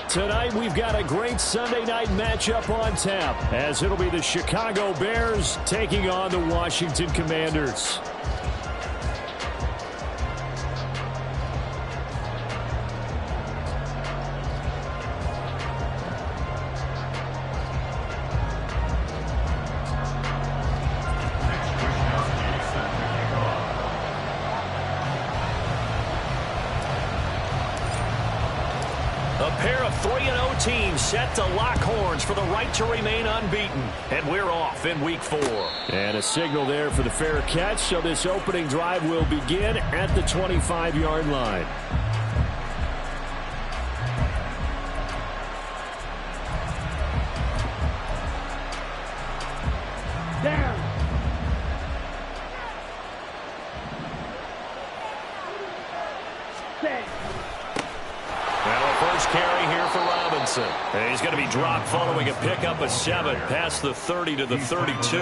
Tonight, we've got a great Sunday night matchup on tap, as it'll be the Chicago Bears taking on the Washington Commanders. A pair of 3-0 teams set to lock horns for the right to remain unbeaten. And we're off in week 4. And a signal there for the fair catch, so this opening drive will begin at the 25-yard line. Down. Set. Now a first carry here for Robinson. And he's going to be dropped following a pickup of 7 past the 30 to the 32.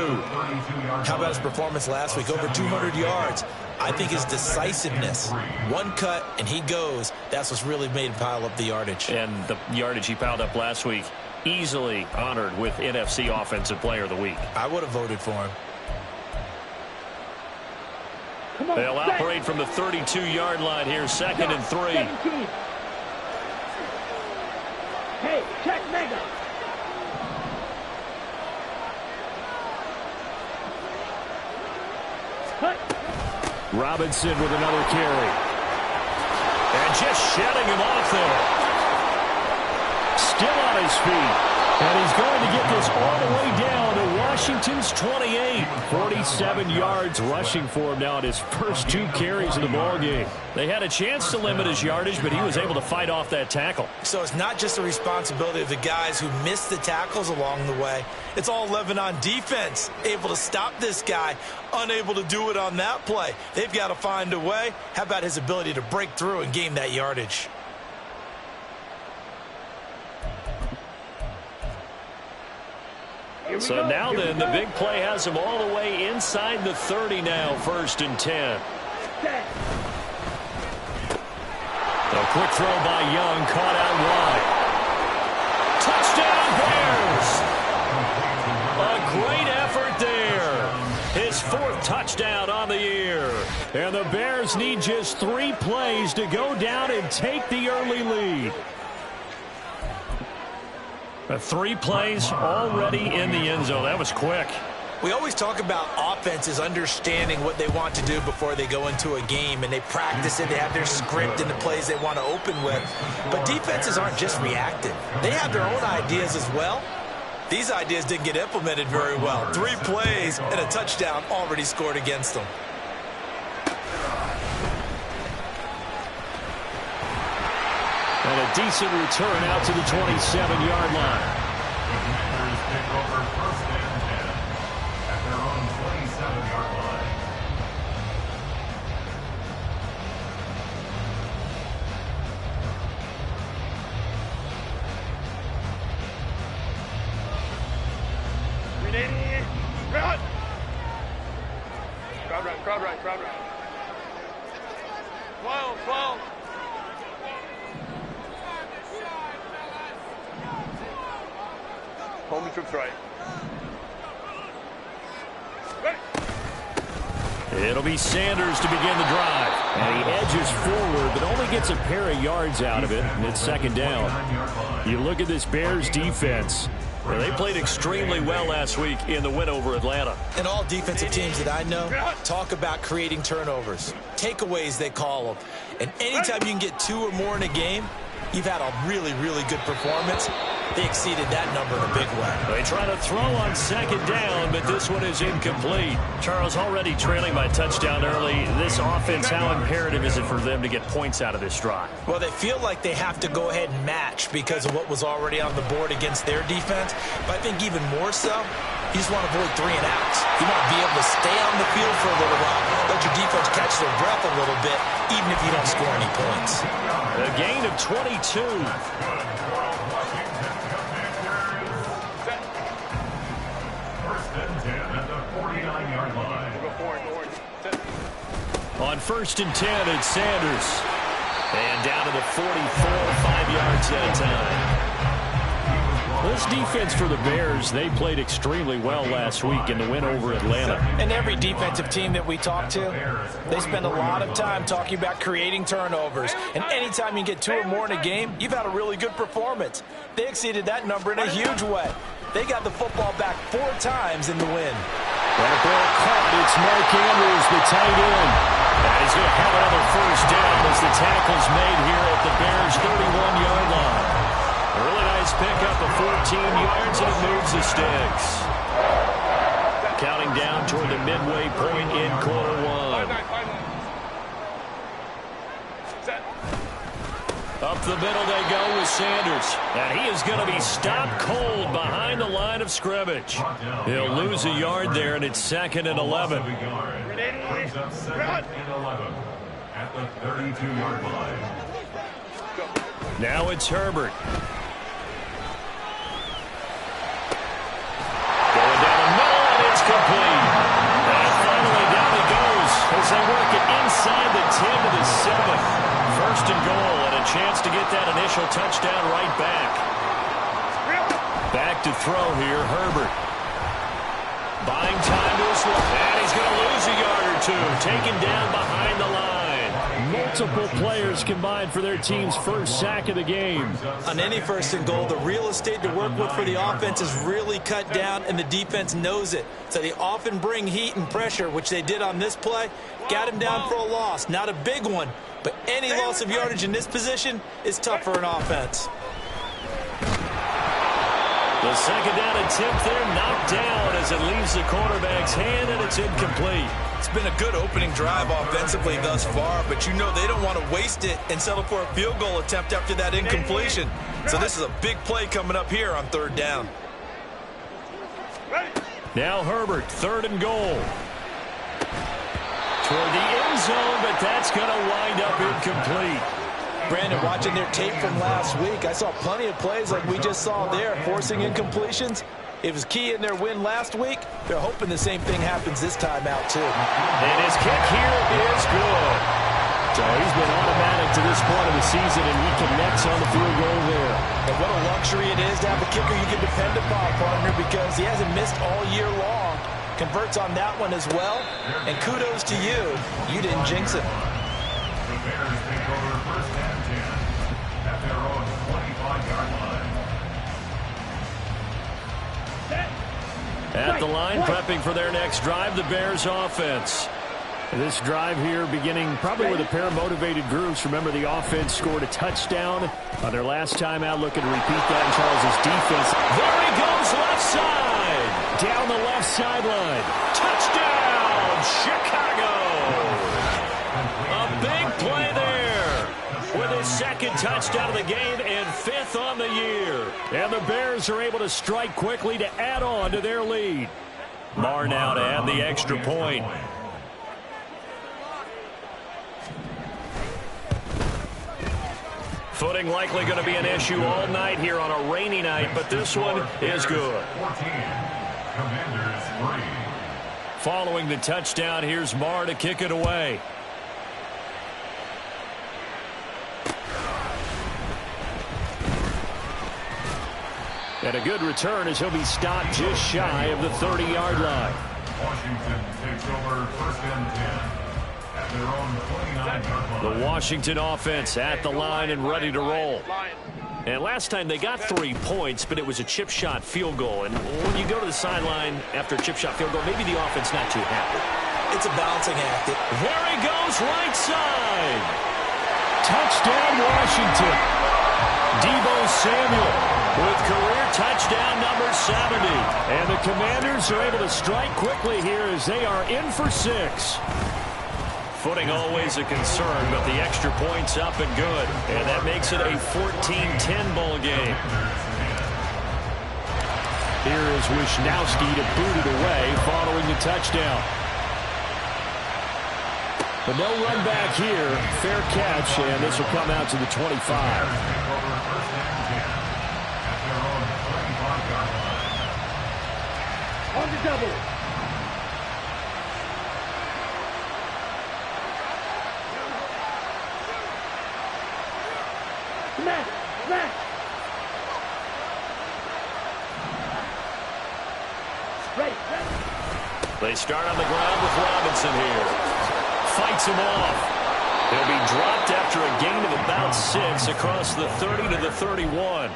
How about his performance last week? Over 200 yards. I think his decisiveness. One cut and he goes. That's what's really made him pile up the yardage. And the yardage he piled up last week, easily honored with NFC Offensive Player of the Week. I would have voted for him. Come on, They'll operate from the 32-yard line here, 2nd and 3. 17. Hey, check mega. Cut. Robinson with another carry. And just shedding him off there. Still on his feet. And he's going to get this all the way down to Washington's 28. 47 yards rushing for him now in his first 2 carries of the ballgame. They had a chance to limit his yardage, but he was able to fight off that tackle. So it's not just the responsibility of the guys who missed the tackles along the way. It's all 11 on defense. Able to stop this guy, unable to do it on that play. They've got to find a way. How about his ability to break through and gain that yardage? So now then, the big play has him all the way inside the 30 now, 1st and 10. A quick throw by Young, caught out wide. Touchdown, Bears! A great effort there. His 4th touchdown on the year. And the Bears need just 3 plays to go down and take the early lead. 3 plays already in the end zone. That was quick. We always talk about offenses understanding what they want to do before they go into a game, and they practice it. They have their script and the plays they want to open with. But defenses aren't just reactive. They have their own ideas as well. These ideas didn't get implemented very well. 3 plays and a touchdown already scored against them. And a decent return out to the 27-yard line. The Commanders pick over 1st and 10 at their own 27-yard line. Ready? Run. Crowd run, crowd run, crowd run. 12, 12. Home troops right. It'll be Sanders to begin the drive. And he edges forward, but only gets a pair of yards out of it, and it's 2nd down. You look at this Bears defense. Well, they played extremely well last week in the win over Atlanta. And all defensive teams that I know talk about creating turnovers. Takeaways, they call them. And anytime you can get 2 or more in a game, you've had a really, really good performance. They exceeded that number in a big way. They try to throw on 2nd down, but this one is incomplete. Charles, already trailing by touchdown early. This offense, how imperative is it for them to get points out of this drive? Well, they feel like they have to go ahead and match because of what was already on the board against their defense. But I think even more so, you just want to avoid 3 and outs. You want to be able to stay on the field for a little while, let your defense catch their breath a little bit, even if you don't score any points. A gain of 22. On 1st and 10, it's Sanders. And down to the 44, 5 yards that time. This defense for the Bears, they played extremely well last week in the win over Atlanta. And every defensive team that we talk to, they spend a lot of time talking about creating turnovers. And anytime you get 2 or more in a game, you've had a really good performance. They exceeded that number in a huge way. They got the football back 4 times in the win. That ball caught. It's Mark Andrews, the tight end. And he's going to have another first down as the tackle's made here at the Bears' 31-yard line. A really nice pickup of 14 yards, and it moves the sticks. Counting down toward the midway point in quarter 1. Up the middle they go with Sanders. And he is going to be stopped cold behind the line of scrimmage. He'll lose a yard there, and it's 2nd and 11. At the 32-yard line. Now it's Herbert. Complete. And finally down he goes as they work it inside the 10 to the 7. 1st and goal, and a chance to get that initial touchdown right back. Back to throw here, Herbert. Buying time to his left, and he's going to lose a yard or 2. Taken down behind the line. Multiple players combined for their team's first sack of the game. On any 1st and goal, the real estate to work with for the offense is really cut down, and the defense knows it. So they often bring heat and pressure, which they did on this play. Got him down for a loss. Not a big one, but any loss of yardage in this position is tough for an offense. The 2nd down attempt there knocked down as it leaves the quarterback's hand, and it's incomplete. It's been a good opening drive offensively thus far, but you know they don't want to waste it and settle for a field goal attempt after that incompletion. So this is a big play coming up here on 3rd down. Now Herbert, 3rd and goal. Toward the end zone, but that's going to wind up incomplete. Brandon, watching their tape from last week, I saw plenty of plays like we just saw there, forcing incompletions. It was key in their win last week. They're hoping the same thing happens this time out, too. And his kick here is good. So he's been automatic to this point of the season, and he connects on the field goal there. And what a luxury it is to have a kicker you can depend upon, partner, because he hasn't missed all year long. Converts on that one as well. And kudos to you. You didn't jinx it. The Bears take over 1st and 10 at their own 25-yard line. At the line, prepping for their next drive, the Bears offense. This drive here beginning probably with a pair of motivated groups. Remember, the offense scored a touchdown on their last time out, looking to repeat that in Charles's defense. There he goes, left side. Down the left sideline. Touchdown, Chicago. A big play there with his 2nd touchdown of the game and 5th on the year. And the Bears are able to strike quickly to add on to their lead. Marr now to add the extra point. Footing likely going to be an issue all night here on a rainy night, but this one is good. 14, Commanders 3. Following the touchdown, here's Marr to kick it away. And a good return as he'll be stopped just shy of the 30-yard line. Washington takes over 1st and 10 at their own 29-yard line. The Washington offense at the line and ready to roll. And last time they got 3 points, but it was a chip shot field goal. And when you go to the sideline after a chip shot field goal, maybe the offense not too happy. It's a balancing act. There he goes, right side. Touchdown, Washington. Deebo Samuel with career touchdown number 70. And the Commanders are able to strike quickly here as they are in for 6. Footing always a concern, but the extra point's up and good. And that makes it a 14-10 ball game. Here is Wisnowski to boot it away following the touchdown. But no run back here. Fair catch, and this will come out to the 25. On the double. Smash! Smash! They start on the ground with Robinson here. Fights him off. He'll be dropped after a gain of about 6 across the 30 to the 31.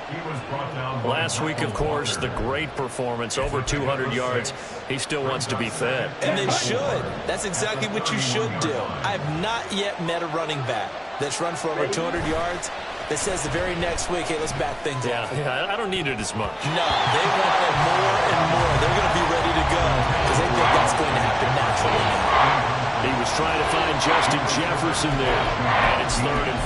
Last week, of course, the great performance, over 200 yards. He still wants to be fed. And they should. That's exactly what you should do. I have not yet met a running back that's run for over 200 yards that says the very next week, hey, let's back things off. Yeah, I don't need it as much. No, they want it more and more. They're going to be ready to go because they think that's going to happen naturally now. He was trying to find Justin Jefferson there, and it's 3rd and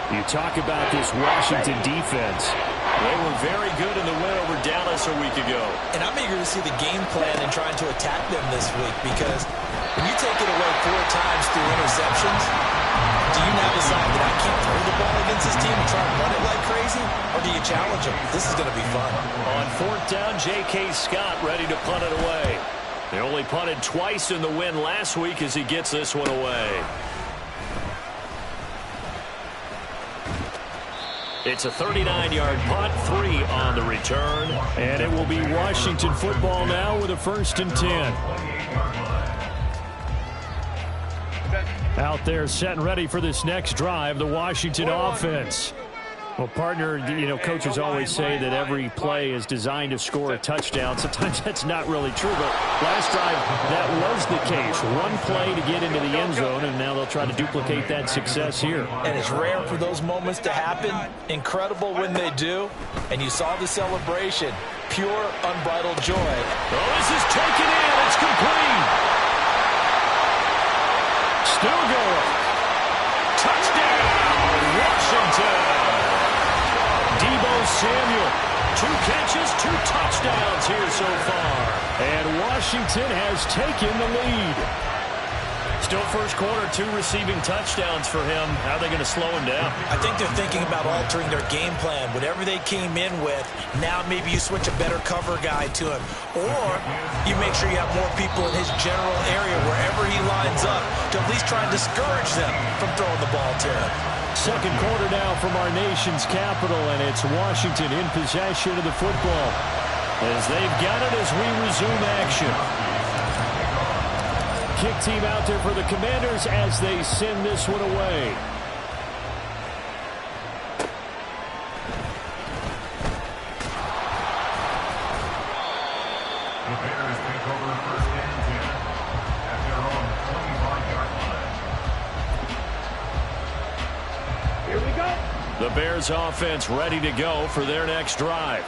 4. You talk about this Washington defense. They were very good in the win over Dallas a week ago. And I'm eager to see the game plan and trying to attack them this week because when you take it away 4 times through interceptions, do you now decide that I can't throw the ball against this team and try and run it like crazy? Or do you challenge them? This is going to be fun. On 4th down, J.K. Scott ready to punt it away. They only punted twice in the win last week as he gets this one away. It's a 39-yard punt, 3 on the return. And it will be Washington football now with a 1st and 10. Out there set and ready for this next drive, the Washington offense. Well, partner, you know, coaches always say that every play is designed to score a touchdown. Sometimes that's not really true, but last drive, that was the case. One play to get into the end zone, and now they'll try to duplicate that success here. And it's rare for those moments to happen. Incredible when they do. And you saw the celebration. Pure, unbridled joy. Oh, this is taken in. It's complete. Still going. Touchdown, Washington. Deebo Samuel. 2 catches, 2 touchdowns here so far. And Washington has taken the lead. Still first quarter, 2 receiving touchdowns for him. How are they going to slow him down? I think they're thinking about altering their game plan. Whatever they came in with, now maybe you switch a better cover guy to him. Or you make sure you have more people in his general area wherever he lines up to at least try and discourage them from throwing the ball to him. Second quarter now from our nation's capital, and it's Washington in possession of the football as they've got it as we resume action. Kick team out there for the Commanders as they send this one away. The Bears take over 1st and 10 at their own 25-yard line. Here we go. The Bears offense ready to go for their next drive.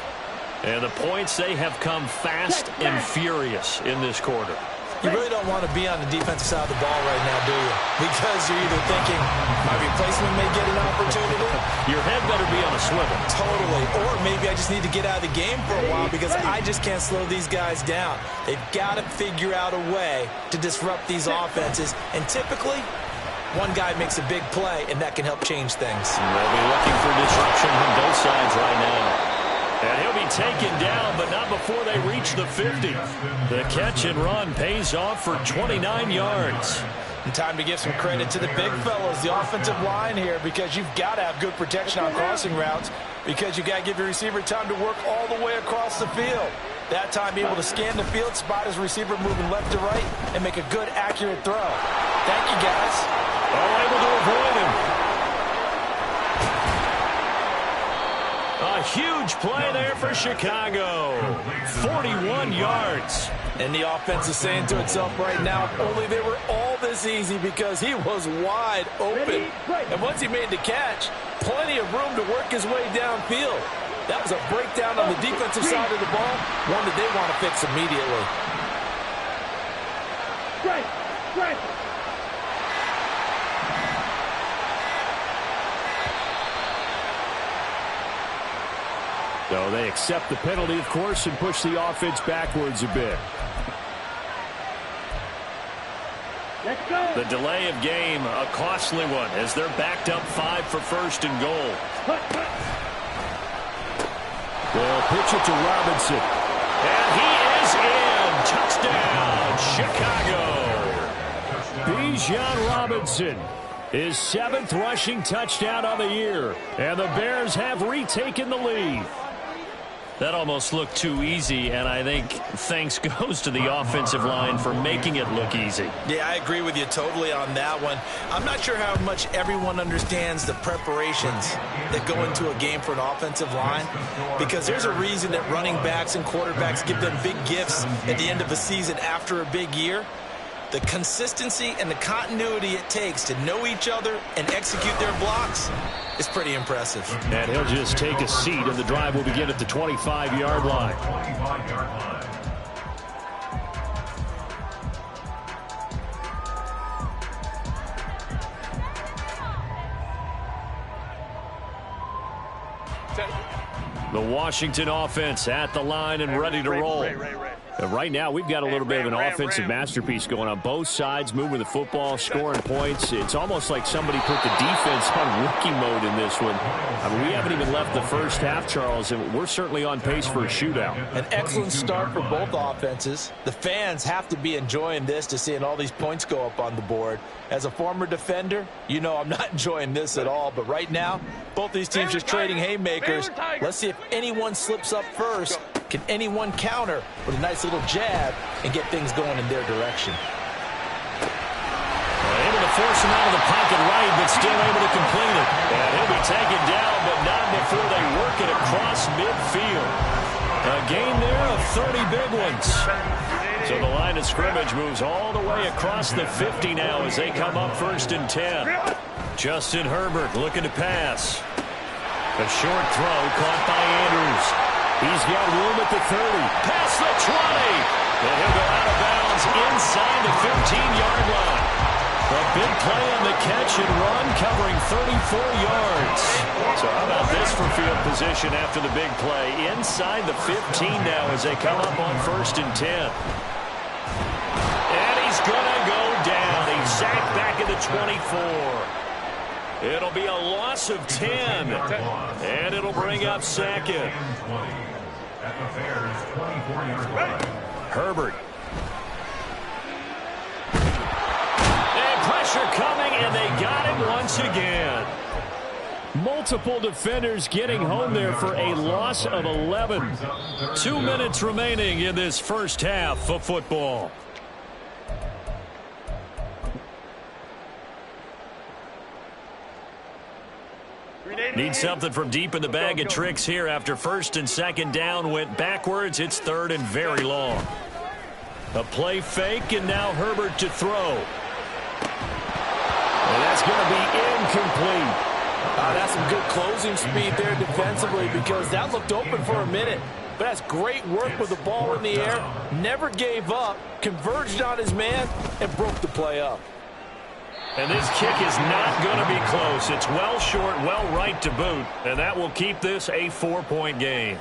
And the points, they have come fast and furious in this quarter. You really don't want to be on the defensive side of the ball right now, do you? Because you're either thinking, my replacement may get an opportunity. Your head better be on a swivel. Totally. Or maybe I just need to get out of the game for a while because I just can't slow these guys down. They've got to figure out a way to disrupt these offenses. And typically, one guy makes a big play, and that can help change things. They'll be looking for disruption from both sides right now. And he'll be taken down, but not before they reach the 50. The catch and run pays off for 29 yards. And time to give some credit to the big fellas, the offensive line here, because you've got to have good protection on crossing routes because you've got to give your receiver time to work all the way across the field. That time, be able to scan the field, spot his receiver moving left to right, and make a good, accurate throw. Thank you, guys. All able to avoid him. A huge play there for Chicago. 41 yards. And the offense is saying to itself right now, if only they were all this easy because he was wide open. And once he made the catch, plenty of room to work his way downfield. That was a breakdown on the defensive side of the ball, one that they want to fix immediately. Strike. So they accept the penalty, of course, and push the offense backwards a bit. Let's go. The delay of game, a costly one, as they're backed up 5 for 1st and goal. They'll pitch it to Robinson. And he is in. Touchdown, Chicago. Bijan Robinson, his 7th rushing touchdown on the year. And the Bears have retaken the lead. That almost looked too easy, and I think thanks goes to the offensive line for making it look easy. Yeah, I agree with you totally on that one. I'm not sure how much everyone understands the preparations that go into a game for an offensive line, because there's a reason that running backs and quarterbacks give them big gifts at the end of a season after a big year. The consistency and the continuity it takes to know each other and execute their blocks is pretty impressive. And he'll just take a seat, and the drive will begin at the 25-yard line. 25-yard line. The Washington offense at the line and ready to roll. Right now, we've got a little bit of an offensive masterpiece going on both sides, moving the football, scoring points. It's almost like somebody put the defense on rookie mode in this one. I mean, we haven't even left the first half, Charles, and we're certainly on pace for a shootout. An excellent start for both offenses. The fans have to be enjoying this to seeing all these points go up on the board. As a former defender, you know I'm not enjoying this at all. But right now, both these teams just trading haymakers. Let's see if anyone slips up first. Can anyone counter with a nice little jab and get things going in their direction? Able to force him out of the pocket right, but still able to complete it. And he'll be taken down, but not before they work it across midfield. A gain there of 30 big ones. So the line of scrimmage moves all the way across the 50 now as they come up 1st and 10. Justin Herbert looking to pass. A short throw caught by Andrews. He's got room at the 30. Past the 20. And he'll go out of bounds inside the 15-yard line. A big play on the catch and run, covering 34 yards. So how about this for field position after the big play? Inside the 15 now as they come up on 1st and 10. And he's going to go down. He's sacked back at the 24. It'll be a loss of 10. And it'll bring up 2nd. At the Bears' 24-yard line. Herbert. And pressure coming, and they got him once again. Multiple defenders getting home there for a loss of 11. 2 minutes remaining in this first half of football. Need something from deep in the bag of tricks here after 1st and 2nd down went backwards. It's 3rd and very long. A play fake, and now Herbert to throw. And that's going to be incomplete. That's some good closing speed there defensively, because that looked open for a minute. But that's great work with the ball in the air. Never gave up, converged on his man, and broke the play up. And this kick is not going to be close. It's well short, well right to boot. And that will keep this a 4-point game.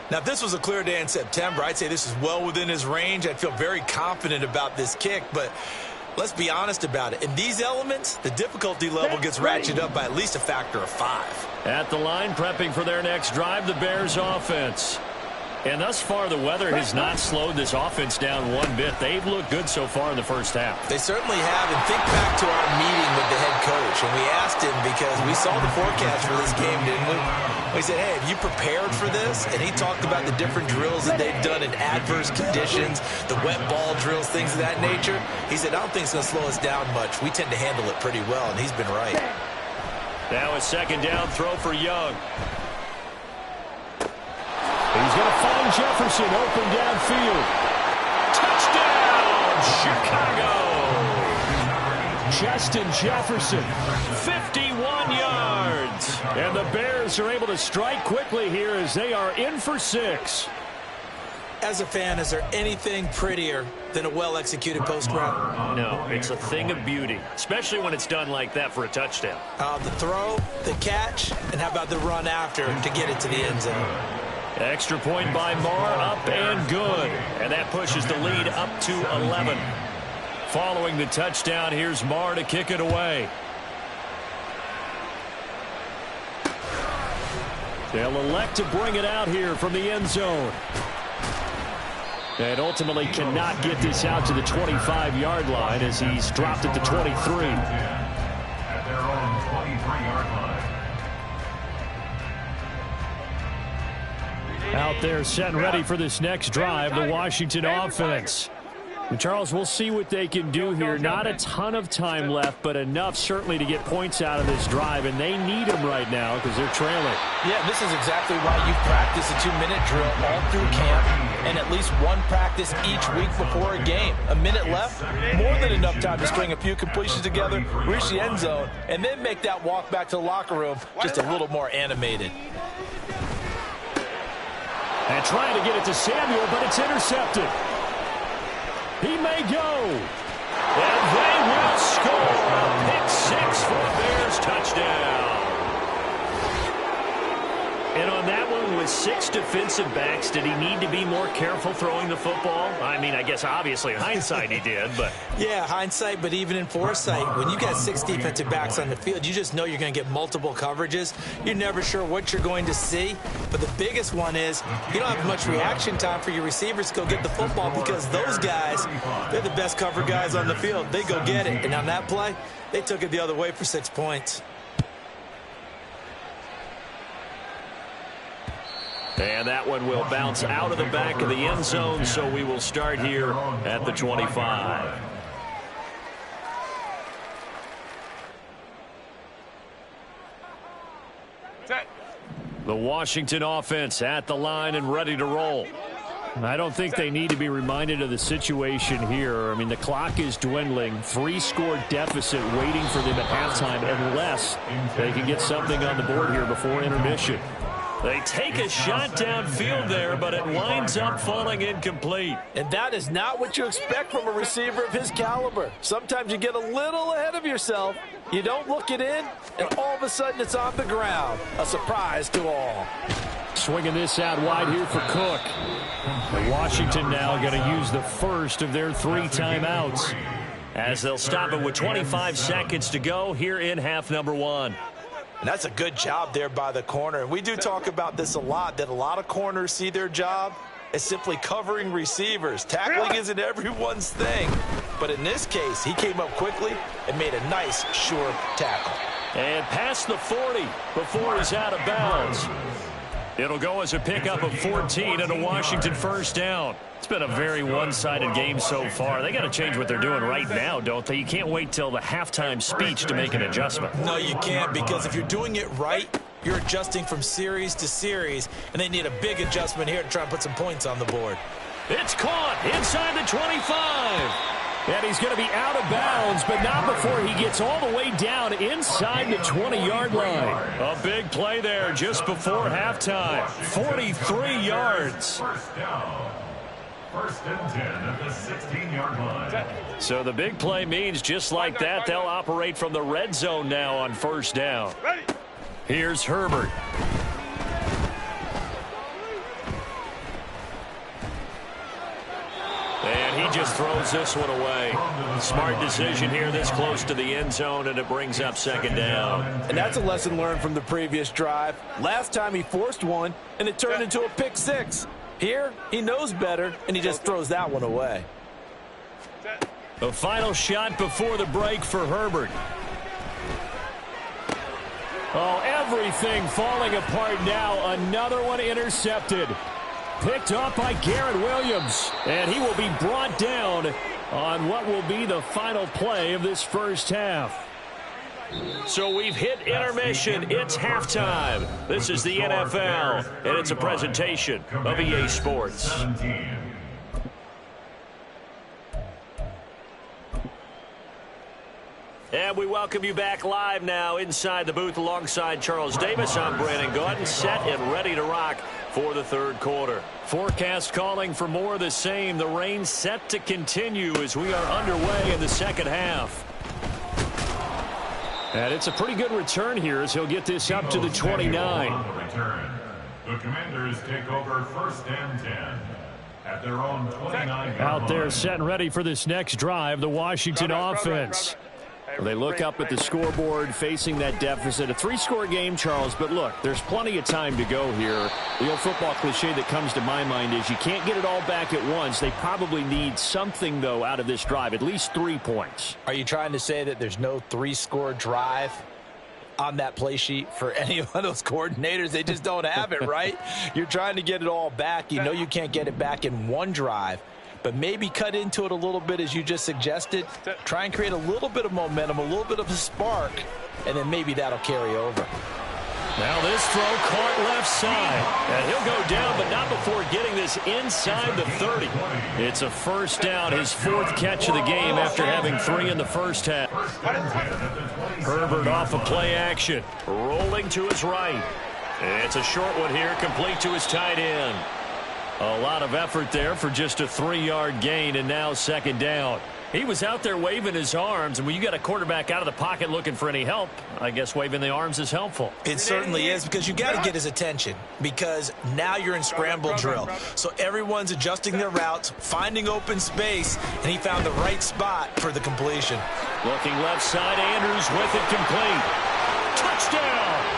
Now, if this was a clear day in September, I'd say this is well within his range. I'd feel very confident about this kick. But let's be honest about it. In these elements, the difficulty level gets ratcheted up by at least a factor of 5. At the line, prepping for their next drive, the Bears offense. And thus far, the weather has not slowed this offense down one bit. They've looked good so far in the first half. They certainly have. And think back to our meeting with the head coach. And we asked him, because we saw the forecast for this game, didn't we? We said, hey, have you prepared for this? And he talked about the different drills that they've done in adverse conditions, the wet ball drills, things of that nature. He said, I don't think it's going to slow us down much. We tend to handle it pretty well, and he's been right. Now a 2nd down throw for Young. He's going to find Jefferson open downfield. Touchdown, Chicago! Justin Jefferson, 51 yards. And the Bears are able to strike quickly here as they are in for 6. As a fan, is there anything prettier than a well-executed post route? No, it's a thing of beauty, especially when it's done like that for a touchdown. The throw, the catch, and how about the run after to get it to the end zone? Extra point by Marr, up and good. And that pushes the lead up to 11. Following the touchdown, here's Marr to kick it away. They'll elect to bring it out here from the end zone. And ultimately cannot get this out to the 25-yard line as he's dropped at the 23. At their own 23-yard line. Out there set and ready for this next drive, the Washington offense. And Charles, we'll see what they can do here. Not a ton of time left, but enough certainly to get points out of this drive, and they need them right now because they're trailing. Yeah, this is exactly why you practice a 2-minute drill all through camp and at least one practice each week before a game. A minute left, more than enough time to string a few completions together, reach the end zone, and then make that walk back to the locker room just a little more animated. And trying to get it to Samuel, but it's intercepted. He may go. And they will score. A pick six for a Bears touchdown. And on that one, with 6 defensive backs, did he need to be more careful throwing the football? I mean, I guess obviously in hindsight he did, but... Yeah, hindsight, but even in foresight, when you got 6 defensive backs on the field, you just know you're going to get multiple coverages. You're never sure what you're going to see. But the biggest one is you don't have much reaction time for your receivers to go get the football because those guys, they're the best cover guys on the field. They go get it. And on that play, they took it the other way for 6 points. And that one will bounce out of the back of the end zone, so we will start here at the 25. The Washington offense at the line and ready to roll. I don't think they need to be reminded of the situation here. I mean, the clock is dwindling. 3-score deficit waiting for them at halftime unless they can get something on the board here before intermission. They take a shot downfield there, but it winds up falling incomplete. And that is not what you expect from a receiver of his caliber. Sometimes you get a little ahead of yourself. You don't look it in, and all of a sudden it's on the ground. A surprise to all. Swinging this out wide here for Cook. And Washington now going to use the first of their 3 timeouts, as they'll stop it with 25 seconds to go here in half number 1. And that's a good job there by the corner. And we do talk about this a lot, that a lot of corners see their job as simply covering receivers. Tackling isn't everyone's thing. But in this case, he came up quickly and made a nice, sure tackle. And past the 40 before he's out of bounds. It'll go as a pickup of 14 and a Washington first down. It's been a very one-sided game so far. They got to change what they're doing right now, don't they? You can't wait till the halftime speech to make an adjustment. No, you can't, because if you're doing it right, you're adjusting from series to series, and they need a big adjustment here to try and put some points on the board. It's caught inside the 25. And he's going to be out of bounds, but not before he gets all the way down inside the 20-yard line. A big play there just before halftime. 43 yards. First down. First and 10 at the 16-yard line. So the big play means just like that, they'll operate from the red zone now on first down. Here's Herbert. And he just throws this one away. Smart decision here this close to the end zone, and it brings up second down. And that's a lesson learned from the previous drive. Last time he forced one, and it turned into a pick 6. Here, he knows better, and he just throws that one away. A final shot before the break for Herbert. Oh, everything falling apart now. Another one intercepted. Picked up by Garrett Williams. And he will be brought down on what will be the final play of this first half. So we've hit intermission. It's halftime. This is the NFL, and it's a presentation of EA Sports. And we welcome you back live now inside the booth alongside Charles Davis. I'm Brandon Gordon, set and ready to rock for the third quarter. Forecast calling for more of the same. The rain set to continue as we are underway in the second half. And it's a pretty good return here as he'll get this up to the 29. The Commanders take over first and 10 at their own 29. Out there set and ready for this next drive, the Washington offense. They look up at the scoreboard facing that deficit. A 3-score game, Charles, but look, there's plenty of time to go here. The old football cliche that comes to my mind is you can't get it all back at once. They probably need something, though, out of this drive, at least 3 points. Are you trying to say that there's no 3-score drive? on that play sheet for any of those coordinators. They just don't have it, right? You're trying to get it all back. You know you can't get it back in one drive, but maybe cut into it a little bit as you just suggested. Try and create a little bit of momentum, a little bit of a spark, and then maybe that'll carry over. Now this throw caught left side. And he'll go down, but not before getting this inside the 30. It's a first down, his 4th catch of the game after having 3 in the first half. Herbert off of play action. Rolling to his right. It's a short one here, complete to his tight end. A lot of effort there for just a 3-yard gain, and now 2nd down. He was out there waving his arms, and when you got a quarterback out of the pocket looking for any help, I guess waving the arms is helpful. It certainly is, because you got to get his attention, because now you're in scramble drill. So everyone's adjusting their routes, finding open space, and he found the right spot for the completion. Looking left side, Andrews with it complete. Touchdown!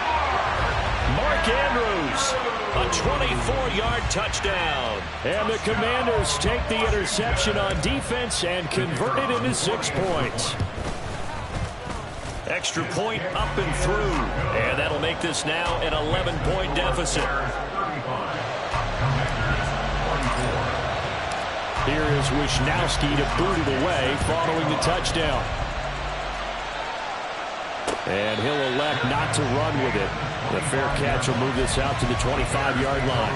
Mark Andrews, a 24-yard touchdown. And the Commanders take the interception on defense and convert it into 6 points. Extra point up and through. And that'll make this now an 11-point deficit. Here is Wisnowski to boot it away following the touchdown. And he'll elect not to run with it. The fair catch will move this out to the 25-yard line.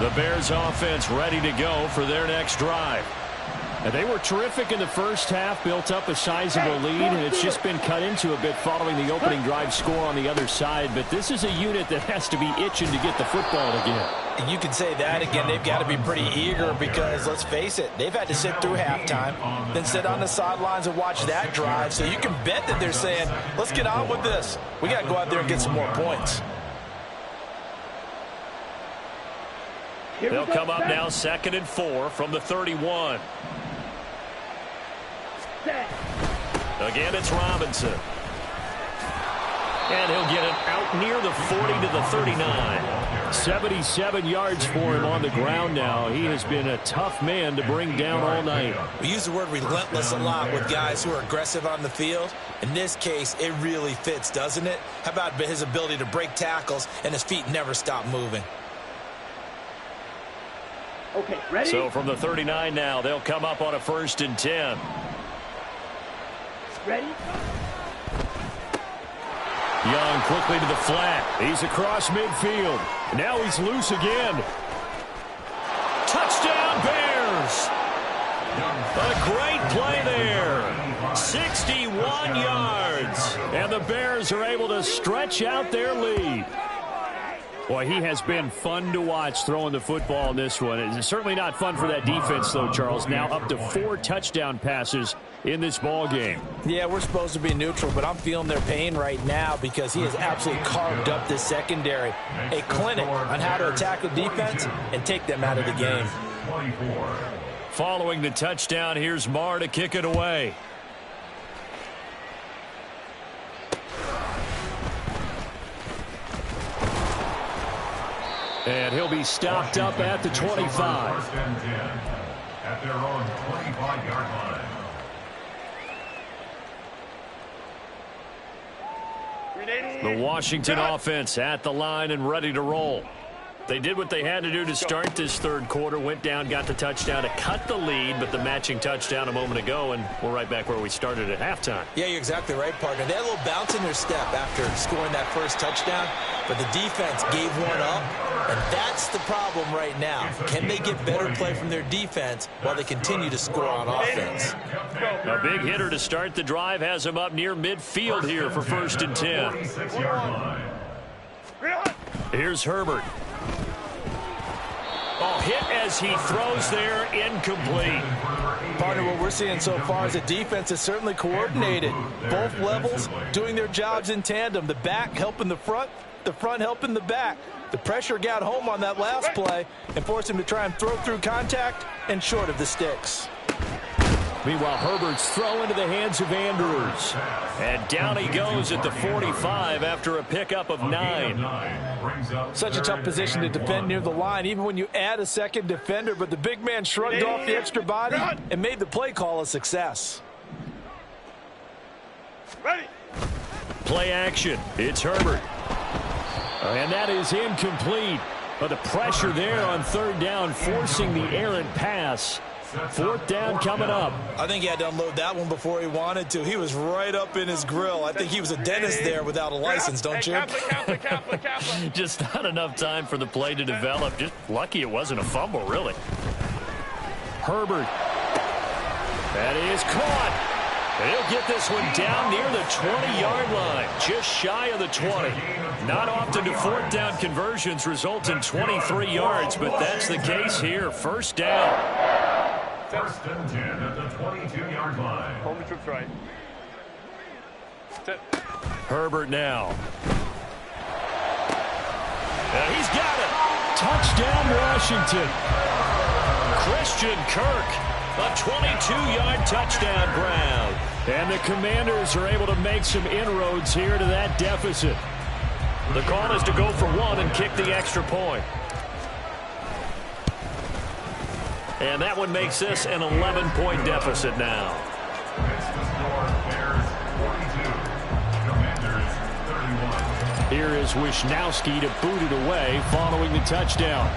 The Bears offense ready to go for their next drive. And they were terrific in the first half, built up a sizable lead, and it's just been cut into a bit following the opening drive score on the other side. But this is a unit that has to be itching to get the football again. And you can say that again. They've got to be pretty eager because, let's face it, they've had to sit through halftime, then sit on the sidelines and watch that drive. So you can bet that they're saying, let's get on with this. We got to go out there and get some more points. They'll come up now 2nd and 4 from the 31. Again, it's Robinson. And he'll get it out near the 40 to the 39. 77 yards for him on the ground now. He has been a tough man to bring down all night. We use the word relentless a lot with guys who are aggressive on the field. In this case, it really fits, doesn't it? How about his ability to break tackles and his feet never stop moving? Okay, ready? So from the 39 now, they'll come up on a 1st and 10. Ready? Young quickly to the flat. He's across midfield. Now he's loose again. Touchdown, Bears! A great play there. 61 yards. And the Bears are able to stretch out their lead. Boy, he has been fun to watch throwing the football in this one. It's certainly not fun for that defense, though, Charles. Now up to 4 touchdown passes in this ball game. Yeah, we're supposed to be neutral, but I'm feeling their pain right now because he has absolutely carved up this secondary. A clinic on how to attack the defense and take them out of the game. Following the touchdown, here's Marr to kick it away. And he'll be stopped up at the 25. First and 10 at their own 25-yard line. The Washington offense at the line and ready to roll. They did what they had to do to start this 3rd quarter, went down, got the touchdown to cut the lead, but the matching touchdown a moment ago, and we're right back where we started at halftime. Yeah, you're exactly right, partner. They had a little bounce in their step after scoring that first touchdown, but the defense gave one up, and that's the problem right now. Can they get better play from their defense while they continue to score on offense? A big hitter to start the drive has him up near midfield here for 1st and 10. Here's Herbert. Oh, hit as he throws there, incomplete. Partner, what we're seeing so far is the defense is certainly coordinated. Both levels doing their jobs in tandem. The back helping the front helping the back. The pressure got home on that last play and forced him to try and throw through contact and short of the sticks. Meanwhile, Herbert's throw into the hands of Andrews. And down he goes at the 45 after a pickup of 9. Such a tough position to defend near the line, even when you add a second defender, but the big man shrugged off the extra body and made the play call a success. Ready. Play action. It's Herbert. And that is incomplete. But the pressure there on third down, forcing the errant pass. Fourth down coming up. I think he had to unload that one before he wanted to. He was right up in his grill. I think he was a dentist there without a license, don't you? Just not enough time for the play to develop. Just lucky it wasn't a fumble, really. Herbert. That is caught. He'll get this one down near the 20-yard line, just shy of the 20. Not often do fourth down conversions result in 23 yards, but that's the case here. First down. First and 10 at the 22-yard line. Hold the troops right. Sit. Herbert now. And he's got it. Touchdown, Washington. Christian Kirk, a 22-yard touchdown grab. And the Commanders are able to make some inroads here to that deficit. The call is to go for one and kick the extra point. And that one makes this an 11-point deficit now. It's the score. Bears 42. Commanders 31. Here is Wisnowski to boot it away following the touchdown.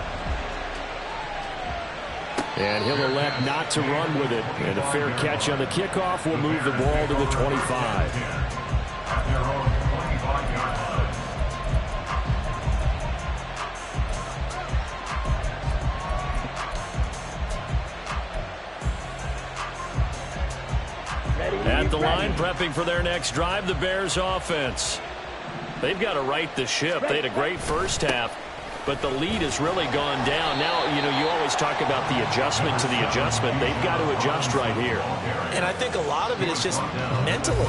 And he'll elect not to run with it. And a fair catch on the kickoff will move the ball to the 25. At their own 25-yard line. At the line, prepping for their next drive, the Bears offense. They've got to right the ship. They had a great first half, but the lead has really gone down. Now, you always talk about the adjustment to the adjustment. They've got to adjust right here. And I think a lot of it is just mentally.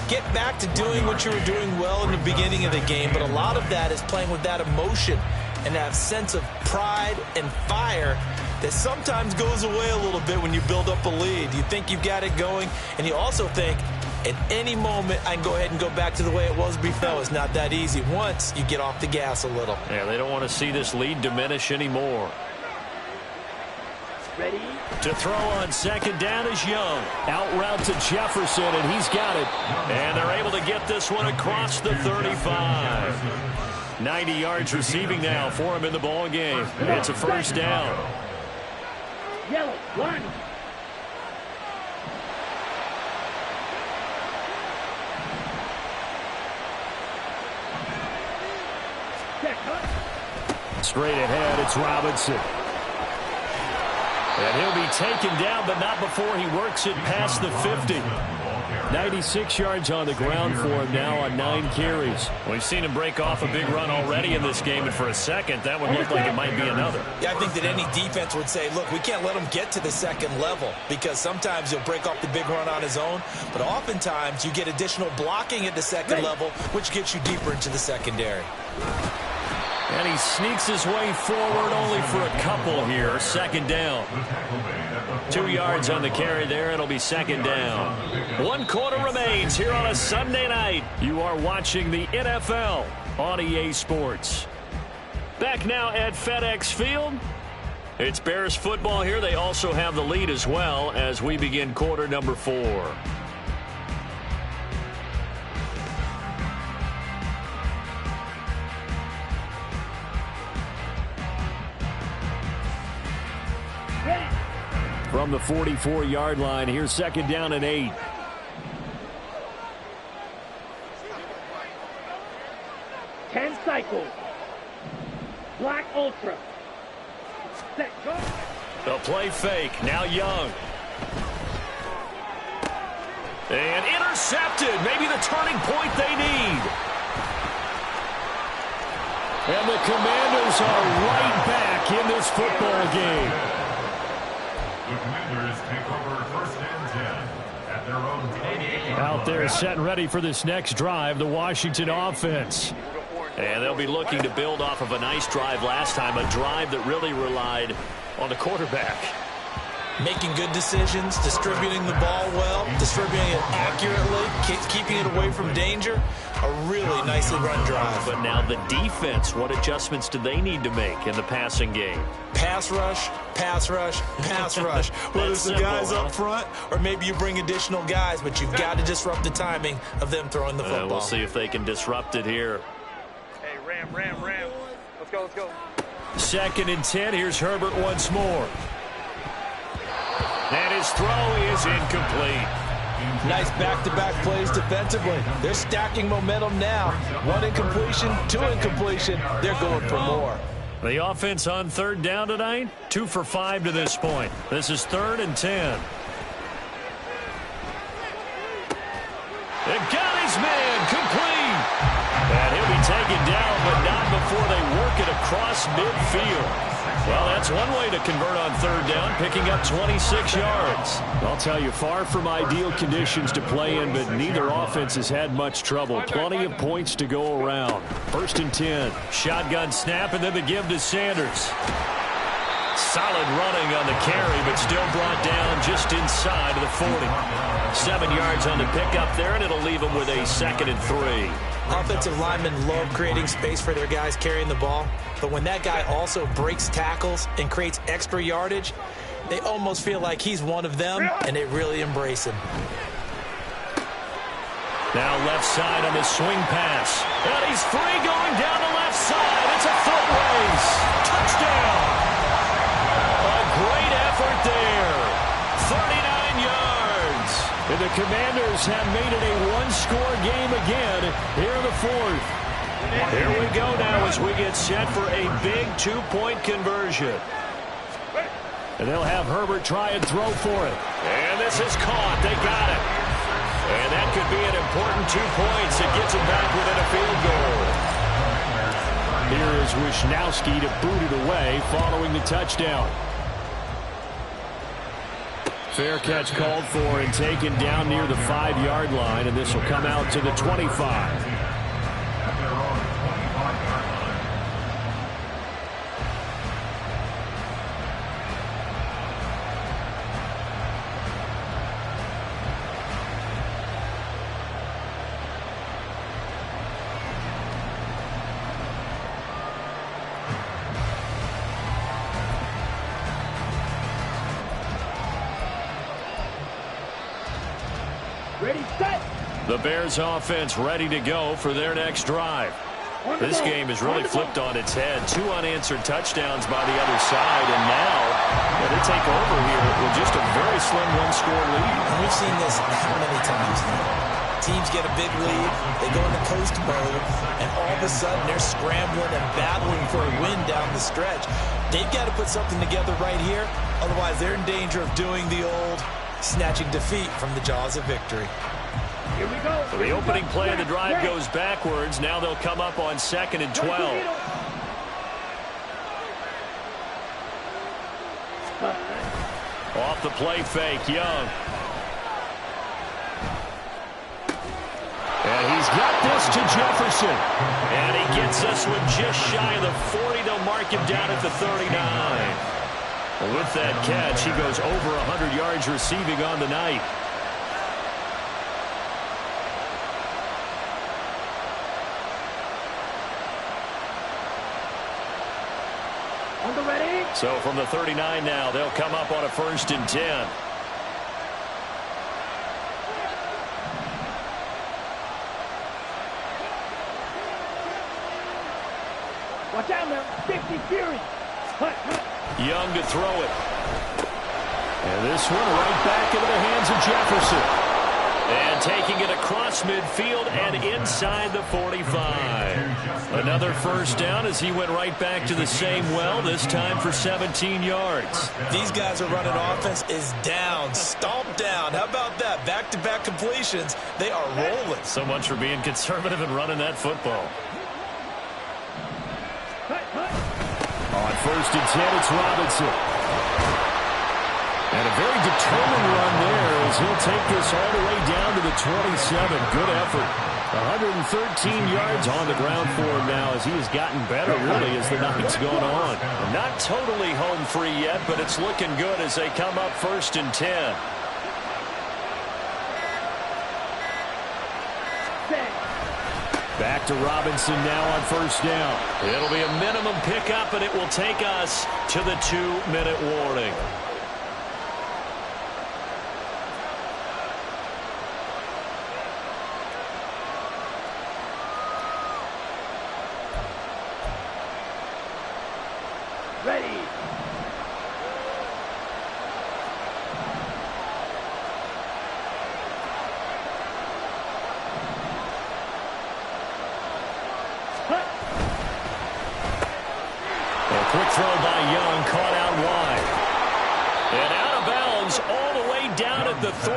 Get back to doing what you were doing well in the beginning of the game, but a lot of that is playing with that emotion and that sense of pride and fire that sometimes goes away a little bit when you build up a lead. You think you've got it going, and you also think, at any moment, I can go ahead and go back to the way it was before. No, it's not that easy once you get off the gas a little. Yeah, they don't want to see this lead diminish anymore. Ready. To throw on second down is Young. Out route to Jefferson, and he's got it. And they're able to get this one across the 35. 90 yards receiving now for him in the ball game. It's a first down. Yellow. One. Straight ahead, it's Robinson. And he'll be taken down, but not before he works it past the 50. 96 yards on the ground for him now on 9 carries. We've seen him break off a big run already in this game, and for a second, that would look like it might be another. Yeah, I think that any defense would say, look, we can't let him get to the second level, because sometimes he'll break off the big run on his own, but oftentimes you get additional blocking at the second level, which gets you deeper into the secondary. And he sneaks his way forward only for a couple here. Second down. 2 yards on the carry there. It'll be second down. 1 quarter remains here on a Sunday night. You are watching the NFL on EA Sports. Back now at FedEx Field. It's Bears football here. They also have the lead as well as we begin quarter number 4. From the 44-yard line, here's second down and 8. Ten cycles. Black Ultra. Set. Go. The play fake. Now Young. And intercepted. Maybe the turning point they need. And the Commanders are right back in this football game. The Commanders take over first and 10 at their own 28. Out there set and ready for this next drive, the Washington offense. And they'll be looking to build off of a nice drive last time, a drive that really relied on the quarterback. Making good decisions, distributing the ball well, distributing it accurately, keeping it away from danger. A really nicely run drive. But now the defense, what adjustments do they need to make in the passing game? Pass rush, pass rush, pass rush. Whether it's the guys up front or maybe you bring additional guys, but you've got to disrupt the timing of them throwing the football. We'll see if they can disrupt it here. Hey, Ram. Let's go. 2nd and 10. Here's Herbert once more. And his throw is incomplete. Nice back-to-back plays defensively. They're stacking momentum now. 1 incompletion, 2 incompletion. They're going for more. The offense on 3rd down tonight, 2 for 5 to this point. This is 3rd and 10. They've got his man complete. And he'll be taken down, but not before they work it across midfield. Well, that's one way to convert on 3rd down, picking up 26 yards. I'll tell you, far from ideal conditions to play in, but neither offense has had much trouble. Plenty of points to go around. 1st and 10. Shotgun snap, and then the give to Sanders. Solid running on the carry, but still brought down just inside of the 40. 7 yards on the pickup there, and it'll leave them with a 2nd and 3. Offensive linemen love creating space for their guys carrying the ball, but when that guy also breaks tackles and creates extra yardage, they almost feel like he's one of them, and they really embrace him. Now left side on the swing pass. And he's free going down the left side. It's a foot race. Touchdown. A great effort there. 39 yards. And the Commanders have made it a one-score game again here in the 4th. Here we go now as we get set for a big 2-point conversion. And they'll have Herbert try and throw for it. And this is caught. They got it. And that could be an important 2 points. It gets them back within a field goal. Here is Wisnowski to boot it away following the touchdown. Fair catch called for and taken down near the 5-yard line, and this will come out to the 25. Ready, set. The Bears offense ready to go for their next drive. This game has really flipped on its head. 2 unanswered touchdowns by the other side, and now they take over here with just a very slim 1-score lead. And we've seen this how many times now? Teams get a big lead, they go into coast mode, and all of a sudden they're scrambling and battling for a win down the stretch. They've got to put something together right here, otherwise they're in danger of doing the old snatching defeat from the jaws of victory. Here we go. So the opening play of the drive goes backwards. Now they'll come up on 2nd and 12. Off the play fake, Young. And he's got this to Jefferson. And he gets us with just shy of the 40. They'll mark him down at the 39. With that catch, he goes over 100 yards receiving on the night. On the ready. So from the 39 now, they'll come up on a 1st and 10. Watch out now. 50 Fury. Hut. Young to throw it. And this one right back into the hands of Jefferson. And taking it across midfield and inside the 45. Another 1st down as he went right back to the same well, this time for 17 yards. These guys are running offense is down, stomped down. How about that? Back-to-back completions. They are rolling. So much for being conservative and running that football. On 1st and 10, it's Robinson. And a very determined run there as he'll take this all the way down to the 27. Good effort. 113 yards on the ground for him now as he has gotten better, really, as the night's gone on. Not totally home free yet, but it's looking good as they come up 1st and 10. Back to Robinson now on 1st down. It'll be a minimum pickup, and it will take us to the 2-minute warning. Ready. Quick throw by Young, caught out wide. And out of bounds all the way down at the 3.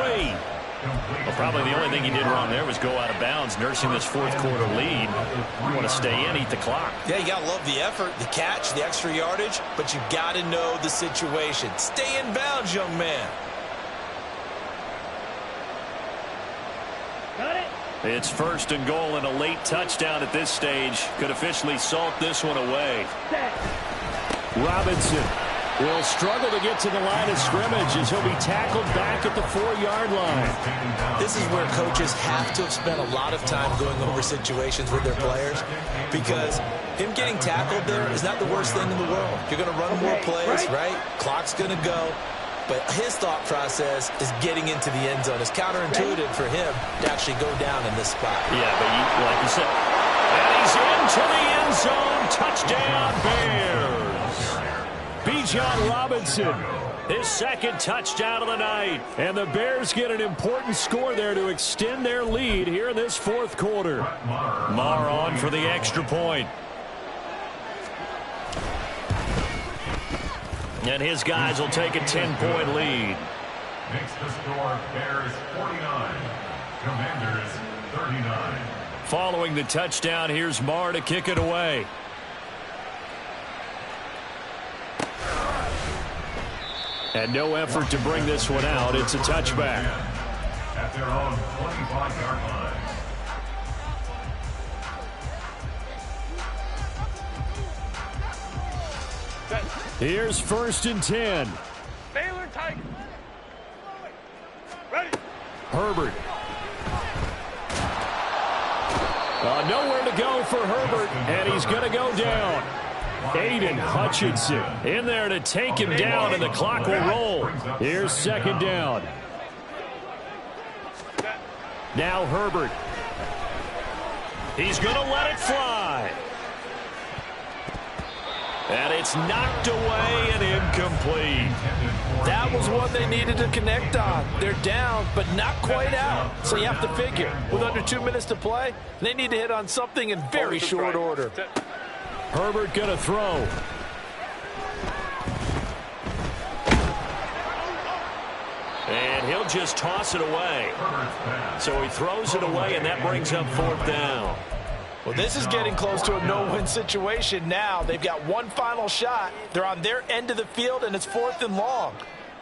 Well, probably the only thing he did wrong there was go out of bounds, nursing this 4th quarter lead. You want to stay in, eat the clock. Yeah, you got to love the effort, the catch, the extra yardage, but you got to know the situation. Stay in bounds, young man. Got it. It's 1st and goal, and a late touchdown at this stage could officially salt this one away. Set. Robinson will struggle to get to the line of scrimmage as he'll be tackled back at the 4-yard line. This is where coaches have to have spent a lot of time going over situations with their players, because him getting tackled there is not the worst thing in the world. You're going to run more plays, right? Clock's going to go. But his thought process is getting into the end zone. It's counterintuitive for him to actually go down in this spot. Yeah, but like you said, and he's into the end zone. Touchdown, Bears. Bijan Robinson, His 2nd touchdown of the night. and the Bears get an important score there to extend their lead here in this 4th quarter. Marr on for the extra point. And his guys will take a 10-point lead. Makes the score Bears 49, Commanders 39. Following the touchdown, here's Marr to kick it away. And no effort to bring this one out. It's a touchback. At their own 25-yard line. Here's 1st and 10. Baylor Tigers. Ready. Herbert. Nowhere to go for Herbert, and he's going to go down. Aiden Hutchinson in there to take him down, and the clock will roll. Here's 2nd down. Now Herbert. He's going to let it fly. And it's knocked away and incomplete. That was one they needed to connect on. They're down, but not quite out. So you have to figure, with under 2 minutes to play, they need to hit on something in very short order. Herbert going to throw. And he'll just toss it away. So he throws it away, and that brings up 4th down. Well, this is getting close to a no-win situation now. They've got one final shot. They're on their end of the field, and it's 4th and long.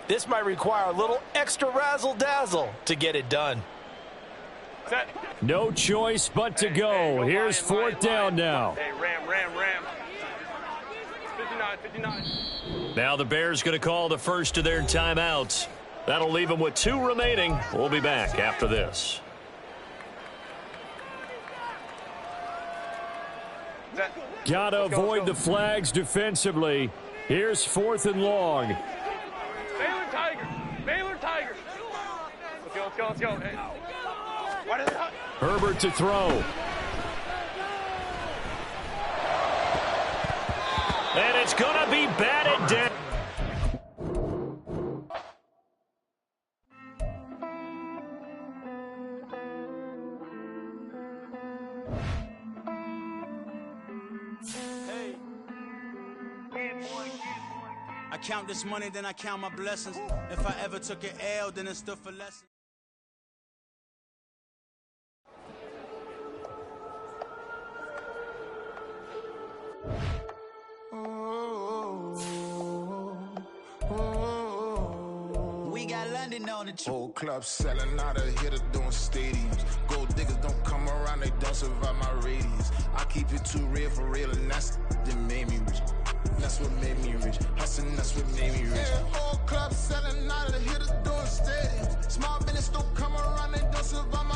This might require a little extra razzle-dazzle to get it done. Set. No choice but to go. Here's 4th down now. Hey, ram. 59. Now the Bears going to call the first of their timeouts. That'll leave them with 2 remaining. We'll be back after this. Gotta avoid the flags defensively. Here's 4th and long. Baylor Tigers. Let's go. Hey. What is it? Herbert to throw. And it's going to be batted down. I count this money, then I count my blessings. If I ever took an L, then it stood for lessons. We got London on the Old club selling out of here to doing stadiums. Gold diggers don't come around, they don't survive my radius. I keep it too real for real, and that's that made me rich. That's what made me rich. Hustling, that's what made me rich. Yeah, whole club selling out of the hitters doing stadiums. Small business don't come around, they don't survive